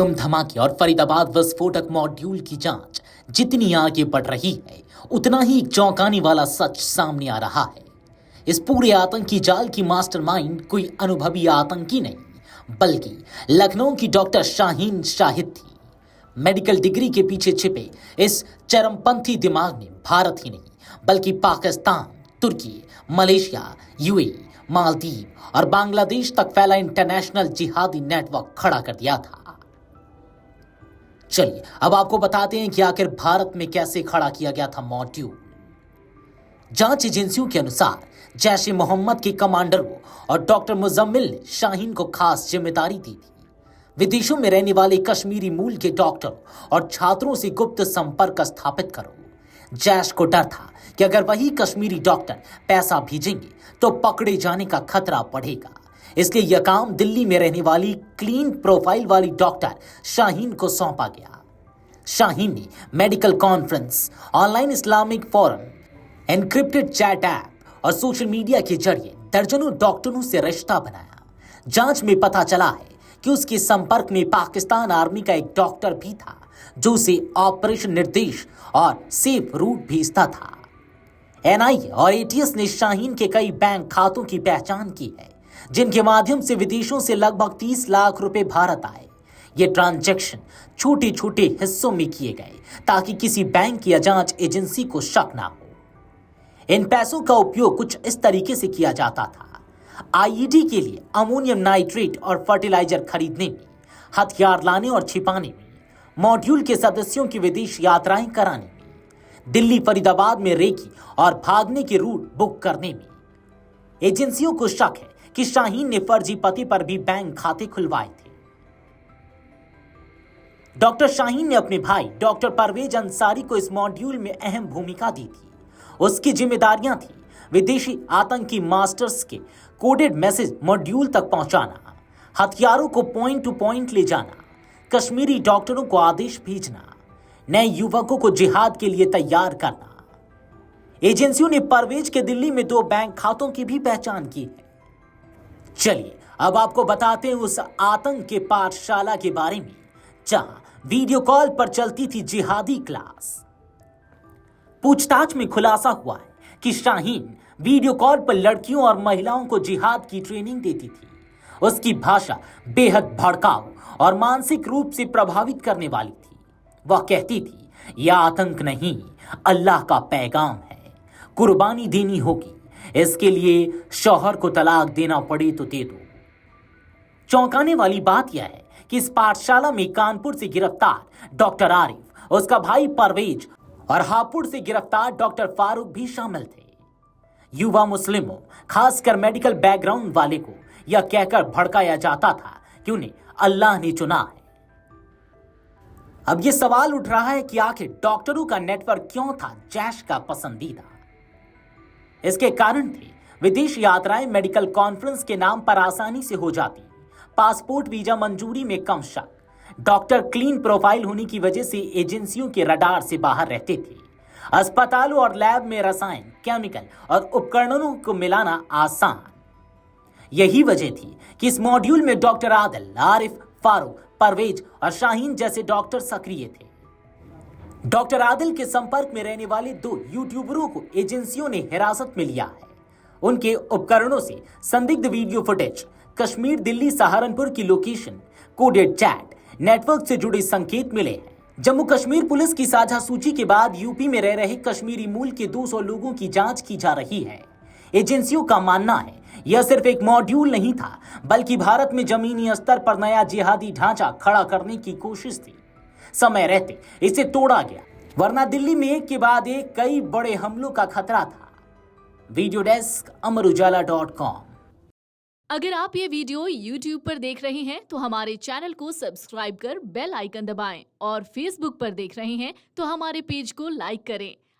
बम धमाके और फरीदाबाद विस्फोटक मॉड्यूल की जांच जितनी आगे बढ़ रही है, उतना ही एक चौंकाने वाला सच सामने आ रहा है। इस पूरे आतंकी जाल की मास्टरमाइंड कोई अनुभवी आतंकी नहीं, बल्कि लखनऊ की डॉक्टर शाहीन शाहिद थी। मेडिकल डिग्री के पीछे छिपे इस चरमपंथी दिमाग ने भारत ही नहीं, बल्कि पाकिस्तान, तुर्की, मलेशिया, यूएई, मालदीव और बांग्लादेश तक फैला इंटरनेशनल जिहादी नेटवर्क खड़ा कर दिया था। चलिए अब आपको बताते हैं कि आखिर भारत में कैसे खड़ा किया गया था मॉड्यूल। जांच एजेंसियों के अनुसार जैश ए मोहम्मद के कमांडरों और डॉक्टर मुजम्मिल ने शाहीन को खास जिम्मेदारी दी थी। विदेशों में रहने वाले कश्मीरी मूल के डॉक्टरों और छात्रों से गुप्त संपर्क स्थापित करो। जैश को डर था कि अगर वही कश्मीरी डॉक्टर पैसा भेजेंगे तो पकड़े जाने का खतरा बढ़ेगा, इसलिए यह काम दिल्ली में रहने वाली क्लीन प्रोफाइल वाली डॉक्टर शाहीन को सौंपा गया। शाहीन ने medical conference, online Islamic forum, encrypted chat app और सोशल मीडिया के जरिए दर्जनों डॉक्टरों से रिश्ता बनाया। जांच में पता चला है कि उसके संपर्क में पाकिस्तान आर्मी का एक डॉक्टर भी था, जो उसे ऑपरेशन निर्देश और सेफ रूट भेजता था। एनआईए और एटीएस ने शाहीन के कई बैंक खातों की पहचान की है, जिनके माध्यम से विदेशों से लगभग 30 लाख रुपए भारत आए। ये ट्रांजैक्शन छोटे छोटे हिस्सों में किए गए ताकि किसी बैंक या जांच एजेंसी को शक ना हो। इन पैसों का उपयोग कुछ इस तरीके से किया जाता था: आईईडी के लिए अमोनियम नाइट्रेट और फर्टिलाइजर खरीदने में, हथियार लाने और छिपाने में, मॉड्यूल के सदस्यों की विदेश यात्राएं कराने में, दिल्ली फरीदाबाद में रेकी और भागने के रूट बुक करने में। एजेंसियों को शक है कि शाहीन ने फर्जी पते पर भी बैंक खाते खुलवाए थे। डॉक्टर शाहीन ने अपने भाई डॉक्टर परवेज अंसारी को इस मॉड्यूल में अहम भूमिका दी थी। उसकी जिम्मेदारियां थी विदेशी आतंकी मास्टर्स के कोडेड मैसेज मॉड्यूल तक पहुंचाना, हथियारों को पॉइंट टू पॉइंट ले जाना, कश्मीरी डॉक्टरों को आदेश भेजना, नए युवकों को जिहाद के लिए तैयार करना। एजेंसियों ने परवेज के दिल्ली में 2 बैंक खातों की भी पहचान की है। चलिए अब आपको बताते हैं उस आतंक के पाठशाला के बारे में, जहां वीडियो कॉल पर चलती थी जिहादी क्लास। पूछताछ में खुलासा हुआ है कि शाहीन वीडियो कॉल पर लड़कियों और महिलाओं को जिहाद की ट्रेनिंग देती थी। उसकी भाषा बेहद भड़काऊ और मानसिक रूप से प्रभावित करने वाली थी। वह कहती थी, यह आतंक नहीं, अल्लाह का पैगाम है, कुर्बानी देनी होगी, इसके लिए शौहर को तलाक देना पड़े तो दे दो। चौंकाने वाली बात यह है कि इस पाठशाला में कानपुर से गिरफ्तार डॉक्टर आरिफ, उसका भाई परवेज और हापुड़ से गिरफ्तार डॉक्टर फारूक भी शामिल थे। युवा मुस्लिमों, खासकर मेडिकल बैकग्राउंड वाले को यह कहकर भड़काया जाता था कि उन्हें अल्लाह ने चुना है। अब यह सवाल उठ रहा है कि आखिर डॉक्टरों का नेटवर्क क्यों था जैश का पसंदीदा। इसके कारण थे विदेश यात्राएं मेडिकल कॉन्फ्रेंस के नाम पर आसानी से हो जाती, पासपोर्ट वीजा मंजूरी में कम शक, डॉक्टर क्लीन प्रोफाइल होने की वजह से एजेंसियों के रडार से बाहर रहते थे, अस्पतालों और लैब में रसायन, केमिकल और उपकरणों को मिलाना आसान। यही वजह थी कि इस मॉड्यूल में डॉक्टर आदिल, आरिफ, फारूक, परवेज और शाहीन जैसे डॉक्टर सक्रिय थे। डॉक्टर आदिल के संपर्क में रहने वाले 2 यूट्यूबरों को एजेंसियों ने हिरासत में लिया है। उनके उपकरणों से संदिग्ध वीडियो फुटेज, कश्मीर, दिल्ली, सहारनपुर की लोकेशन, कोडेड चैट, नेटवर्क से जुड़े संकेत मिले हैं। जम्मू कश्मीर पुलिस की साझा सूची के बाद यूपी में रह रहे कश्मीरी मूल के 200 लोगों की जांच की जा रही है। एजेंसियों का मानना है यह सिर्फ एक मॉड्यूल नहीं था, बल्कि भारत में जमीनी स्तर पर नया जिहादी ढांचा खड़ा करने की कोशिश थी। समय रहते इसे तोड़ा गया, वरना दिल्ली में एक के बाद एक कई बड़े हमलों का खतरा था। वीडियो डेस्क अमरउजाला.com। अगर आप ये वीडियो YouTube पर देख रहे हैं तो हमारे चैनल को सब्सक्राइब कर बेल आइकन दबाएं, और Facebook पर देख रहे हैं तो हमारे पेज को लाइक करें।